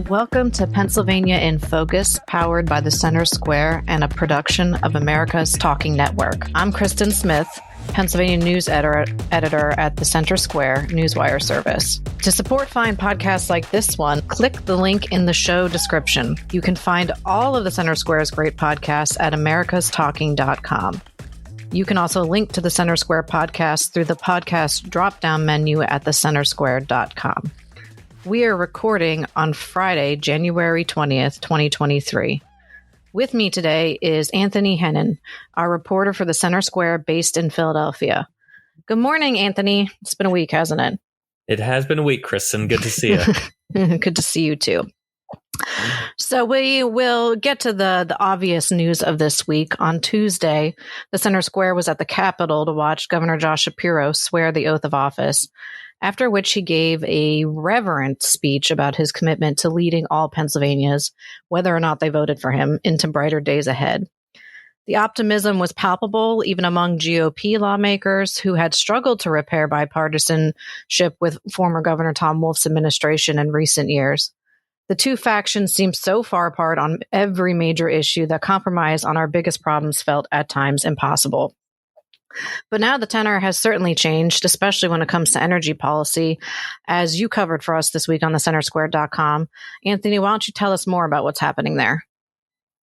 Welcome to Pennsylvania in Focus, powered by the Center Square and a production of America's Talking Network. I'm Christen Smith, Pennsylvania news editor at the Center Square Newswire service. To support fine podcasts like this one, click the link in the show description. You can find all of the Center Square's great podcasts at americastalking.com. You can also link to the Center Square podcast through the podcast drop-down menu at thecentersquare.com. We are recording on Friday, January 20th, 2023. With me today is Anthony Hennen, our reporter for the Center Square based in Philadelphia. Good morning, Anthony. It's been a week, hasn't it? It has been a week, Kristen. Good to see you. Good to see you, too. So we will get to the obvious news of this week. On Tuesday, the Center Square was at the Capitol to watch Governor Josh Shapiro swear the oath of office, after which he gave a reverent speech about his commitment to leading all Pennsylvanians, whether or not they voted for him, into brighter days ahead. The optimism was palpable even among GOP lawmakers who had struggled to repair bipartisanship with former Governor Tom Wolf's administration in recent years. The two factions seem so far apart on every major issue that compromise on our biggest problems felt at times impossible. But now the tenor has certainly changed, especially when it comes to energy policy, as you covered for us this week on thecentersquare.com. Anthony, why don't you tell us more about what's happening there?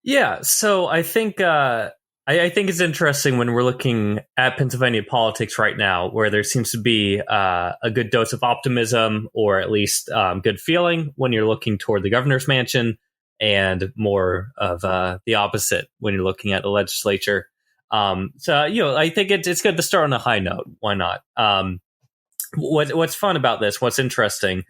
Yeah, so I think it's interesting when we're looking at Pennsylvania politics right now, where there seems to be a good dose of optimism, or at least good feeling when you're looking toward the governor's mansion, and more of the opposite when you're looking at the legislature. I think it's good to start on a high note. Why not? What's fun about this, what's interesting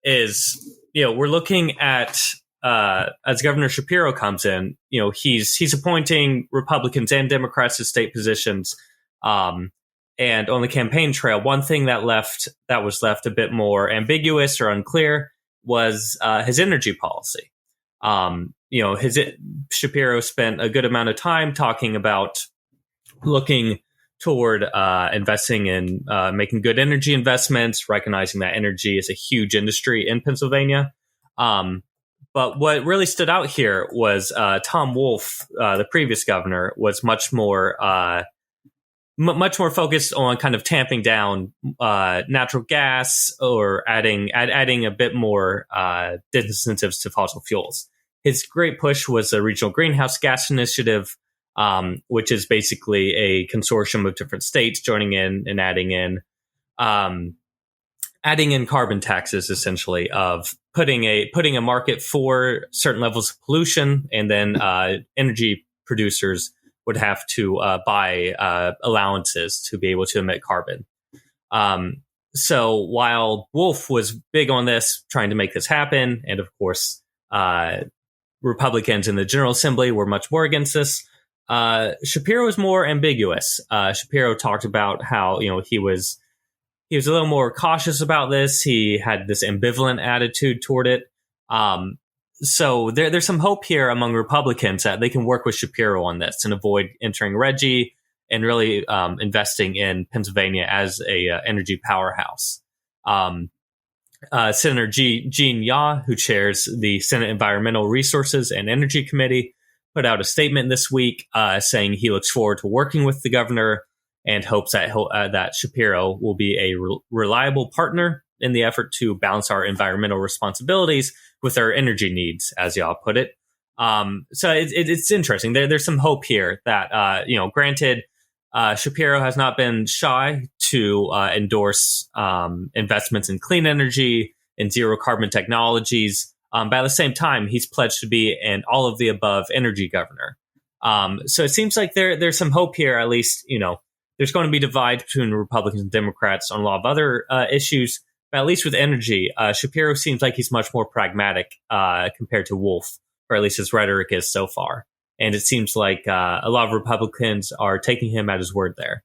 is, we're looking at, as Governor Shapiro comes in, he's appointing Republicans and Democrats to state positions. And on the campaign trail, one thing that was left a bit more ambiguous or unclear was his energy policy. Shapiro spent a good amount of time talking about looking toward investing in making good energy investments, recognizing that energy is a huge industry in Pennsylvania. But what really stood out here was Tom Wolf, the previous governor, was much more focused on kind of tamping down natural gas, or adding a bit more disincentives to fossil fuels. His great push was the Regional Greenhouse Gas Initiative, which is basically a consortium of different states joining in and adding in carbon taxes, essentially, of putting a market for certain levels of pollution, and then energy producers would have to buy allowances to be able to emit carbon. So while Wolf was big on this, trying to make this happen, and of course Republicans in the General Assembly were much more against this, Shapiro was more ambiguous. Shapiro talked about how he was a little more cautious about this. He had this ambivalent attitude toward it. So there's some hope here among Republicans that they can work with Shapiro on this and avoid entering Reggie and really investing in Pennsylvania as a energy powerhouse. Senator Gene Yaw, who chairs the Senate Environmental Resources and Energy Committee, put out a statement this week saying he looks forward to working with the governor and hopes that Shapiro will be a reliable partner in the effort to balance our environmental responsibilities with our energy needs, as y'all put it. So it's interesting. There's some hope here that, granted, Shapiro has not been shy to endorse investments in clean energy and zero carbon technologies. But at the same time, he's pledged to be an all of the above energy governor. So it seems like there's some hope here. At least, there's going to be divide between Republicans and Democrats on a lot of other issues. But at least with energy, Shapiro seems like he's much more pragmatic compared to Wolf, or at least his rhetoric is so far. And it seems like a lot of Republicans are taking him at his word there.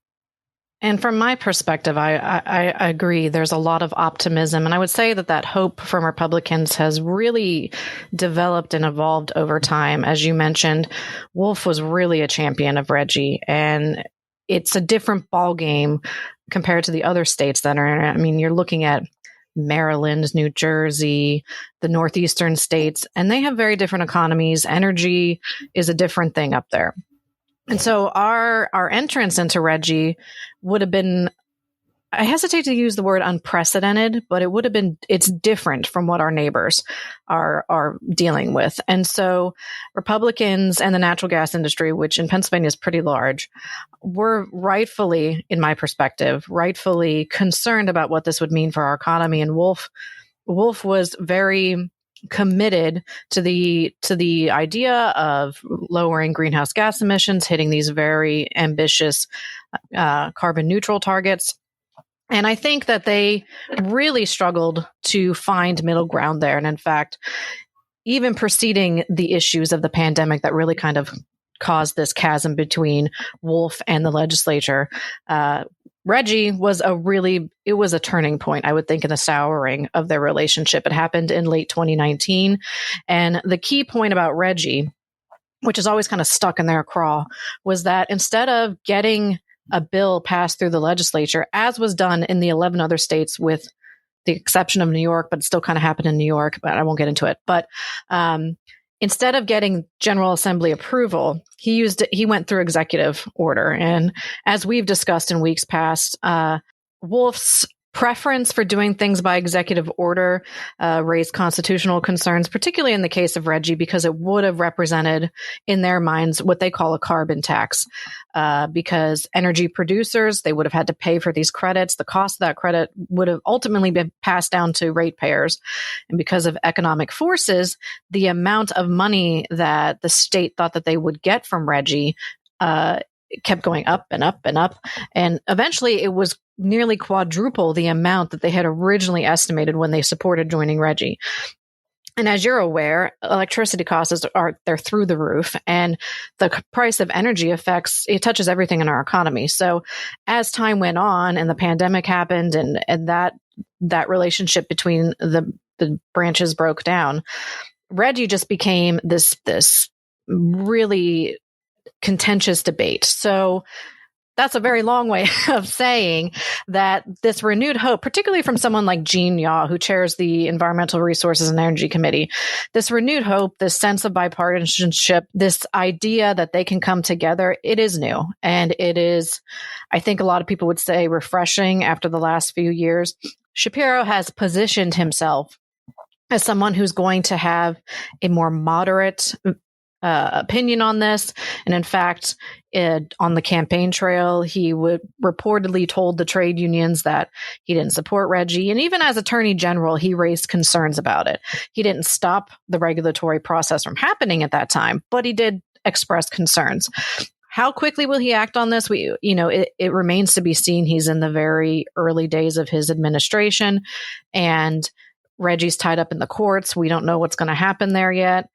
And from my perspective, I agree. There's a lot of optimism. And I would say that hope from Republicans has really developed and evolved over time. As you mentioned, Wolf was really a champion of Reggie. And it's a different ballgame compared to the other states that are in it. I mean, you're looking at Maryland, New Jersey, the northeastern states, and they have very different economies. Energy is a different thing up there. And so our entrance into RGGI would have been, I hesitate to use the word unprecedented, but it would have been, it's different from what our neighbors are dealing with. And so Republicans and the natural gas industry, which in Pennsylvania is pretty large, were rightfully, in my perspective, rightfully concerned about what this would mean for our economy. And Wolf was very committed to the idea of lowering greenhouse gas emissions, hitting these very ambitious carbon neutral targets. And I think that they really struggled to find middle ground there. And in fact, even preceding the issues of the pandemic that really kind of caused this chasm between Wolf and the legislature, RGGI was a turning point, I would think, in the souring of their relationship. It happened in late 2019. And the key point about RGGI, which is always kind of stuck in their craw, was that instead of getting a bill passed through the legislature, as was done in the 11 other states with the exception of New York, but it still kind of happened in New York, but I won't get into it. But instead of getting General Assembly approval, he went through executive order. And as we've discussed in weeks past, Wolf's preference for doing things by executive order raised constitutional concerns, particularly in the case of RGGI, because it would have represented in their minds what they call a carbon tax, because energy producers, they would have had to pay for these credits. The cost of that credit would have ultimately been passed down to ratepayers. And because of economic forces, the amount of money that the state thought that they would get from RGGI kept going up and up and up. And eventually it was nearly quadruple the amount that they had originally estimated when they supported joining RGGI. And as you're aware, electricity costs they're through the roof, and the price of energy it touches everything in our economy. So as time went on and the pandemic happened and that relationship between the branches broke down, RGGI just became this really contentious debate. So that's a very long way of saying that this renewed hope, particularly from someone like Jean Yaw, who chairs the Environmental Resources and Energy Committee, this renewed hope, this sense of bipartisanship, this idea that they can come together, it is new. And it is, I think a lot of people would say, refreshing after the last few years. Shapiro has positioned himself as someone who's going to have a more moderate opinion on this. And in fact, on the campaign trail, he would reportedly told the trade unions that he didn't support RGGI. And even as Attorney General, he raised concerns about it. He didn't stop the regulatory process from happening at that time, but he did express concerns. How quickly will he act on this? It remains to be seen. He's in the very early days of his administration, and RGGI's tied up in the courts. We don't know what's going to happen there yet,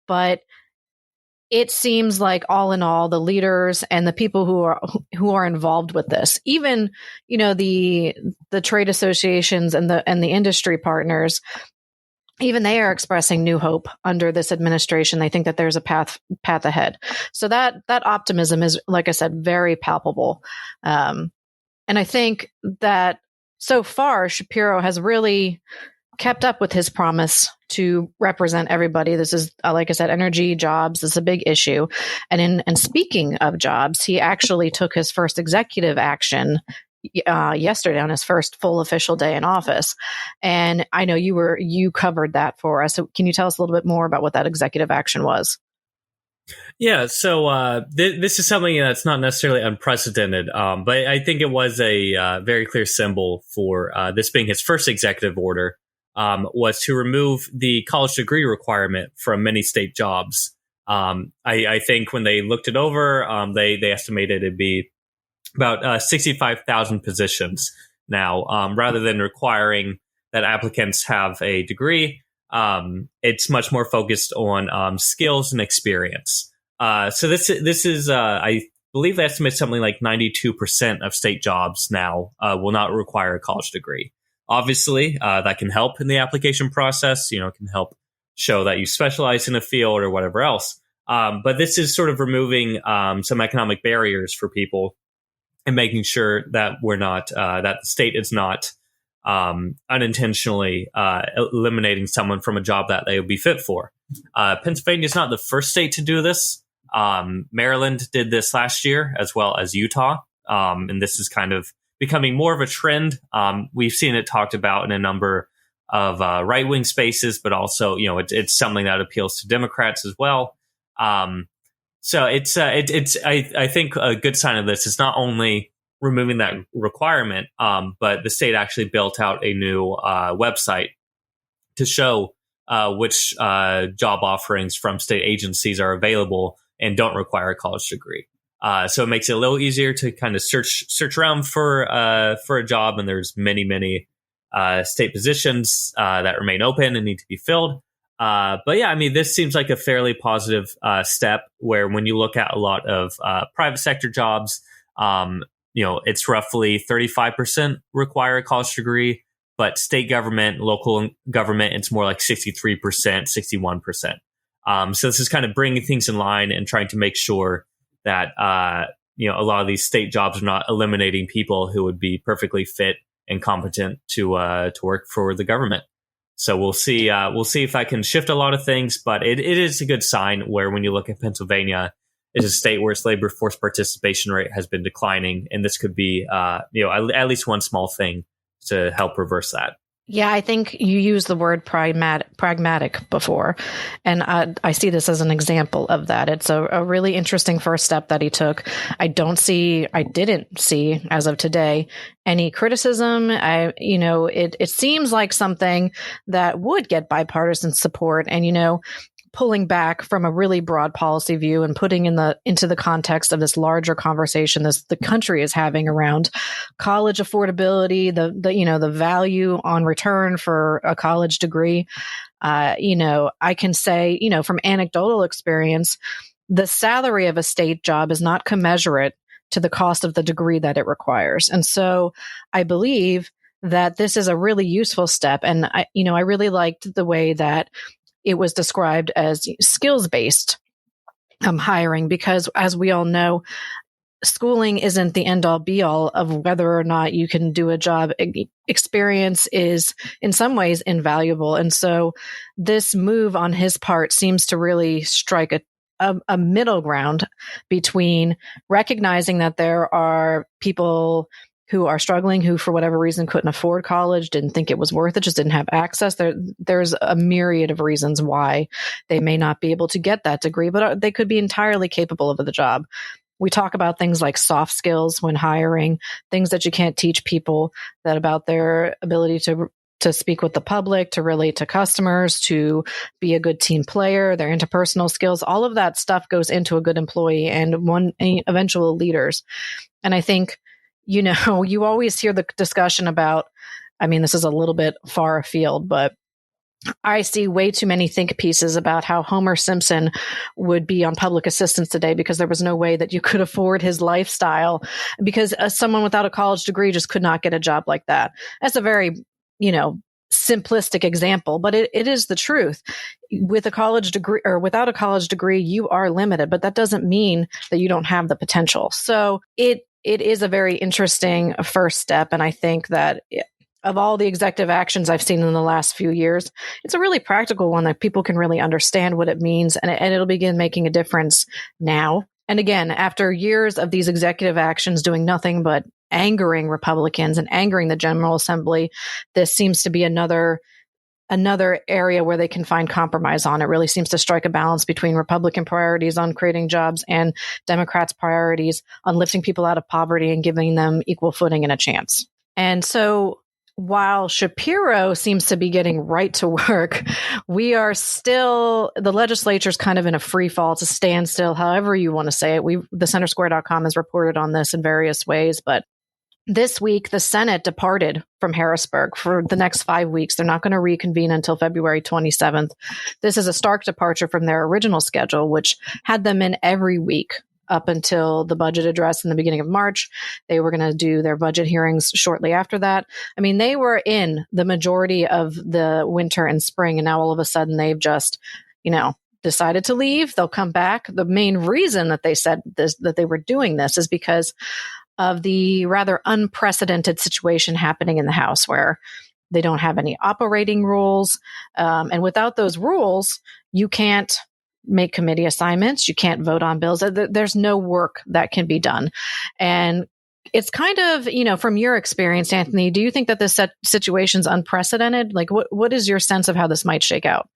but it seems like all in all, the leaders and the people who are involved with this, even the trade associations and the industry partners, even they are expressing new hope under this administration. They think that there's a path ahead. So that optimism is, like I said, very palpable. And I think that so far, Shapiro has really kept up with his promise to represent everybody. This is, like I said, energy, jobs. This is a big issue. And speaking of jobs, he actually took his first executive action yesterday on his first full official day in office. And I know you covered that for us. So can you tell us a little bit more about what that executive action was? Yeah, so this is something that's not necessarily unprecedented, but I think it was a very clear symbol for this being his first executive order. Was to remove the college degree requirement from many state jobs. I think when they looked it over, they estimated it'd be about 65,000 positions now. Rather than requiring that applicants have a degree, it's much more focused on skills and experience. So this is I believe they estimate something like 92% of state jobs now will not require a college degree. Obviously, that can help in the application process. It can help show that you specialize in a field or whatever else. But this is sort of removing some economic barriers for people and making sure that we're not that the state is not unintentionally eliminating someone from a job that they would be fit for. Pennsylvania is not the first state to do this. Maryland did this last year, as well as Utah. And this is kind of becoming more of a trend. We've seen it talked about in a number of right-wing spaces, but also, it's something that appeals to Democrats as well. So it's I think a good sign of this is not only removing that requirement, but the state actually built out a new website to show which job offerings from state agencies are available and don't require a college degree. So it makes it a little easier to kind of search around for a job, and there's many state positions that remain open and need to be filled. But yeah, I mean, this seems like a fairly positive step, where when you look at a lot of private sector jobs, it's roughly 35% require a college degree, but state government, local government, it's more like 63%, 61%. So this is kind of bringing things in line and trying to make sure that, a lot of these state jobs are not eliminating people who would be perfectly fit and competent to work for the government. So we'll see if I can shift a lot of things, but it is a good sign where when you look at Pennsylvania, it's a state where its labor force participation rate has been declining. And this could be, at least one small thing to help reverse that. Yeah, I think you used the word pragmatic before, and I see this as an example of that. It's a really interesting first step that he took. I didn't see, as of today, any criticism. It seems like something that would get bipartisan support, and pulling back from a really broad policy view and putting into the context of this larger conversation the country is having around college affordability, the value on return for a college degree. I can say, from anecdotal experience, the salary of a state job is not commensurate to the cost of the degree that it requires. And so I believe that this is a really useful step. And I really liked the way that it was described as skills-based hiring, because as we all know, schooling isn't the end-all be-all of whether or not you can do a job. Experience is in some ways invaluable. And so this move on his part seems to really strike a middle ground between recognizing that there are people who are struggling, who for whatever reason couldn't afford college, didn't think it was worth it, just didn't have access. There's a myriad of reasons why they may not be able to get that degree, but they could be entirely capable of the job. We talk about things like soft skills when hiring, things that you can't teach people, that about their ability to speak with the public, to relate to customers, to be a good team player, their interpersonal skills. All of that stuff goes into a good employee and eventual leaders. And I think, you always hear the discussion about, this is a little bit far afield, but I see way too many think pieces about how Homer Simpson would be on public assistance today because there was no way that you could afford his lifestyle, because someone without a college degree just could not get a job like that. That's a very, simplistic example, but it is the truth. With a college degree or without a college degree, you are limited, but that doesn't mean that you don't have the potential. So it is a very interesting first step. And I think that of all the executive actions I've seen in the last few years, it's a really practical one that people can really understand what it means. And it'll begin making a difference now. And again, after years of these executive actions doing nothing but angering Republicans and angering the General Assembly, this seems to be another area where they can find compromise on. It really seems to strike a balance between Republican priorities on creating jobs and Democrats' priorities on lifting people out of poverty and giving them equal footing and a chance. And so while Shapiro seems to be getting right to work, the legislature's kind of in a free fall, to standstill, however you want to say it. The centersquare.com has reported on this in various ways, but this week, the Senate departed from Harrisburg for the next 5 weeks. They're not going to reconvene until February 27th. This is a stark departure from their original schedule, which had them in every week up until the budget address in the beginning of March. They were going to do their budget hearings shortly after that. They were in the majority of the winter and spring, and now all of a sudden they've just, decided to leave. They'll come back. The main reason that they said this, that they were doing this, is because of the rather unprecedented situation happening in the House where they don't have any operating rules. And without those rules, you can't make committee assignments. You can't vote on bills. There's no work that can be done. And it's kind of, from your experience, Anthony, do you think that this situation's unprecedented? Like, what is your sense of how this might shake out?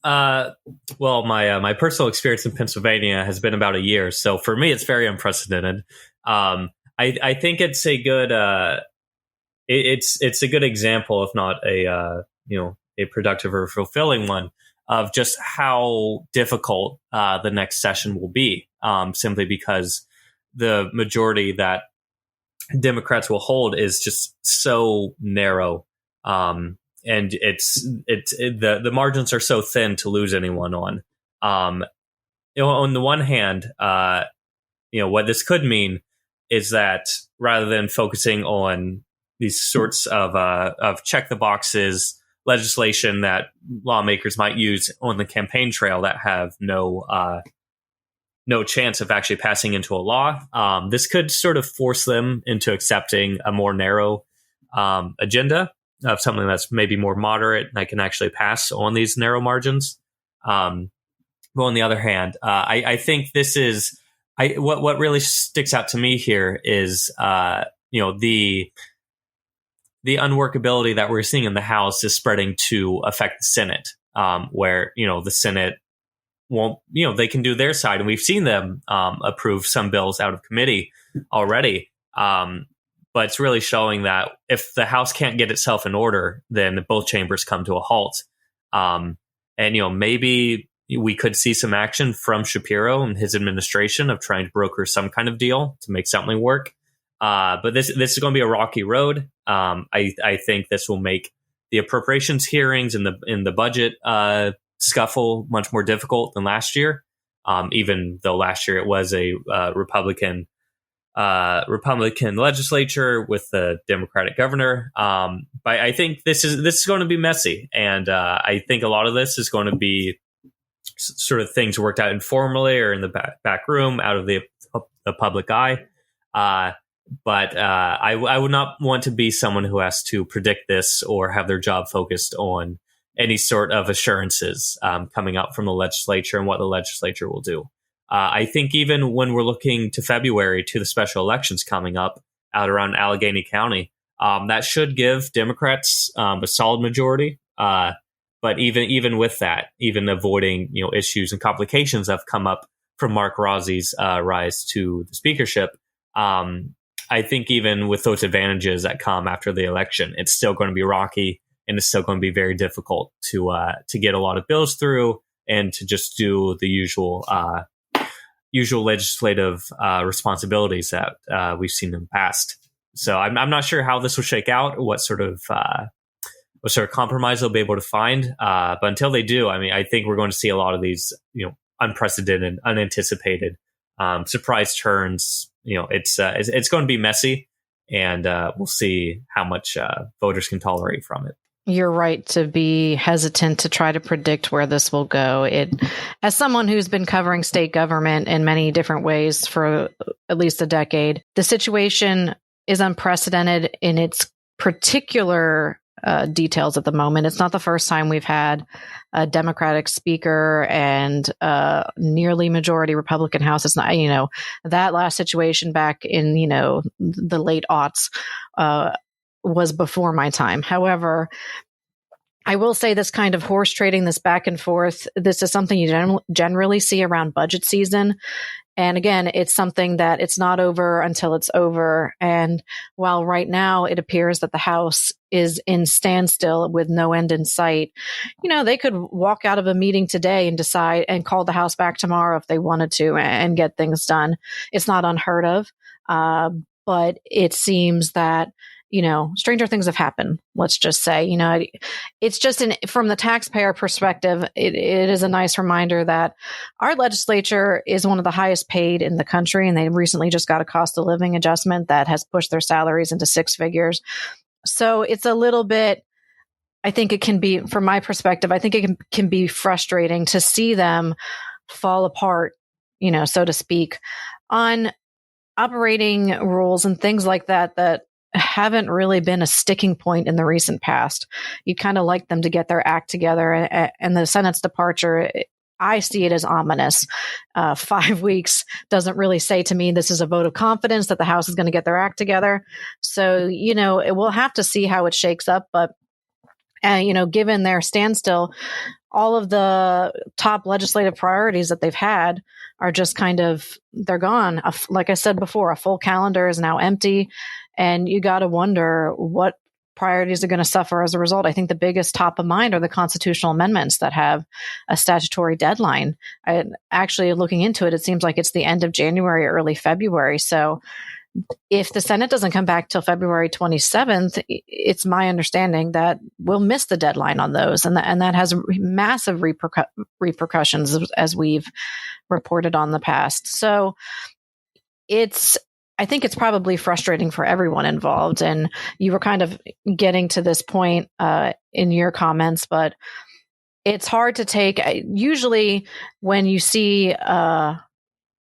Well, my personal experience in Pennsylvania has been about a year, so for me, it's very unprecedented. I think it's a good it's a good example, if not a productive or fulfilling one, of just how difficult the next session will be. Simply because the majority that Democrats will hold is just so narrow. And the margins are so thin to lose anyone on. On the one hand, what this could mean is that rather than focusing on these sorts of check the boxes legislation that lawmakers might use on the campaign trail that have no chance of actually passing into a law, this could sort of force them into accepting a more narrow agenda of something that's maybe more moderate and I can actually pass on these narrow margins. But on the other hand, I think this is what really sticks out to me here is the unworkability that we're seeing in the House is spreading to affect the Senate, where the Senate won't, they can do their side, and we've seen them approve some bills out of committee already. But it's really showing that if the House can't get itself in order, then both chambers come to a halt. And maybe we could see some action from Shapiro and his administration of trying to broker some kind of deal to make something work. But this is going to be a rocky road. I think this will make the appropriations hearings and the budget scuffle much more difficult than last year. Even though last year it was a Republican legislature with the Democratic governor. But I think this is going to be messy, and I think a lot of this is going to be sort of things worked out informally or in the back room, out of the public eye. But I would not want to be someone who has to predict this or have their job focused on any sort of assurances coming up from the legislature and what the legislature will do. I think even when we're looking to February to the special elections coming up out around Allegheny County, that should give Democrats a solid majority. But even with that, even avoiding issues and complications that have come up from Mark Rossi's rise to the speakership, I think even with those advantages that come after the election, it's still going to be rocky and it's still going to be very difficult to get a lot of bills through and to just do the usual legislative responsibilities that we've seen in the past. So I'm not sure how this will shake out, what sort of compromise they'll be able to find. But until they do, I think we're going to see a lot of these, unprecedented, unanticipated surprise turns. It's going to be messy, and we'll see how much voters can tolerate from it. You're right to be hesitant to try to predict where this will go. As someone who's been covering state government in many different ways for at least a decade, the situation is unprecedented in its particular details at the moment. It's not the first time we've had a Democratic speaker and nearly majority Republican House. It's not, that last situation back in, the late aughts was before my time. However, I will say this kind of horse trading, this back and forth, this is something you generally see around budget season. And again, it's something that it's not over until it's over. And while right now it appears that the House is in standstill with no end in sight, they could walk out of a meeting today and decide and call the House back tomorrow if they wanted to and get things done. It's not unheard of. But it seems that stranger things have happened. Let's just say, it's just from the taxpayer perspective, it is a nice reminder that our legislature is one of the highest paid in the country. And they recently just got a cost of living adjustment that has pushed their salaries into six figures. So it's a little bit, I think it can be, from my perspective, I think it can be frustrating to see them fall apart, so to speak. On operating rules and things like that haven't really been a sticking point in the recent past. You'd kind of like them to get their act together, and the Senate's departure, I see it as ominous. 5 weeks doesn't really say to me this is a vote of confidence that the House is going to get their act together. So, we'll have to see how it shakes up. But, given their standstill, all of the top legislative priorities that they've had are just they're gone. Like I said before, a full calendar is now empty. And you got to wonder what priorities are going to suffer as a result. I think the biggest top of mind are the constitutional amendments that have a statutory deadline. Actually, looking into it, it seems like it's the end of January, early February. So if the Senate doesn't come back till February 27th, it's my understanding that we'll miss the deadline on those. And that has massive repercussions, as we've reported on the past. So I think it's probably frustrating for everyone involved. And you were kind of getting to this point in your comments, but it's hard to take. Usually when you see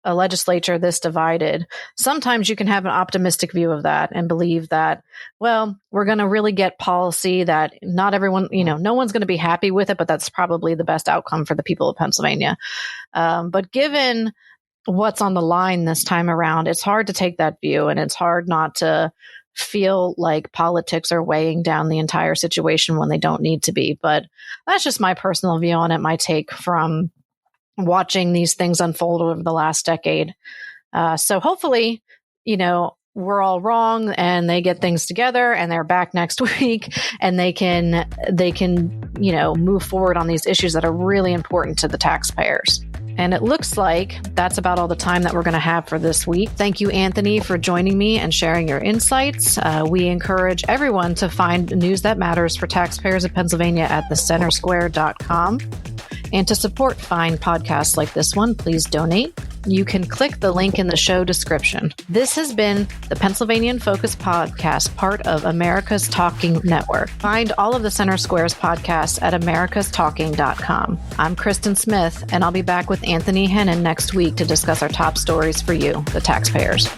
a legislature this divided, sometimes you can have an optimistic view of that and believe that, well, we're going to really get policy that not everyone, no one's going to be happy with it, but that's probably the best outcome for the people of Pennsylvania. But given what's on the line this time around, it's hard to take that view, and it's hard not to feel like politics are weighing down the entire situation when they don't need to be. But that's just my personal view on it, my take from watching these things unfold over the last decade. So hopefully, we're all wrong and they get things together and they're back next week and they can, move forward on these issues that are really important to the taxpayers. And it looks like that's about all the time that we're going to have for this week. Thank you, Anthony, for joining me and sharing your insights. We encourage everyone to find news that matters for taxpayers of Pennsylvania at thecentersquare.com. And to support fine podcasts like this one, please donate. You can click the link in the show description. This has been the Pennsylvania in Focus podcast, part of America's Talking Network. Find all of the Center Square's podcasts at americastalking.com. I'm Christen Smith, and I'll be back with Anthony Hennen next week to discuss our top stories for you, the taxpayers.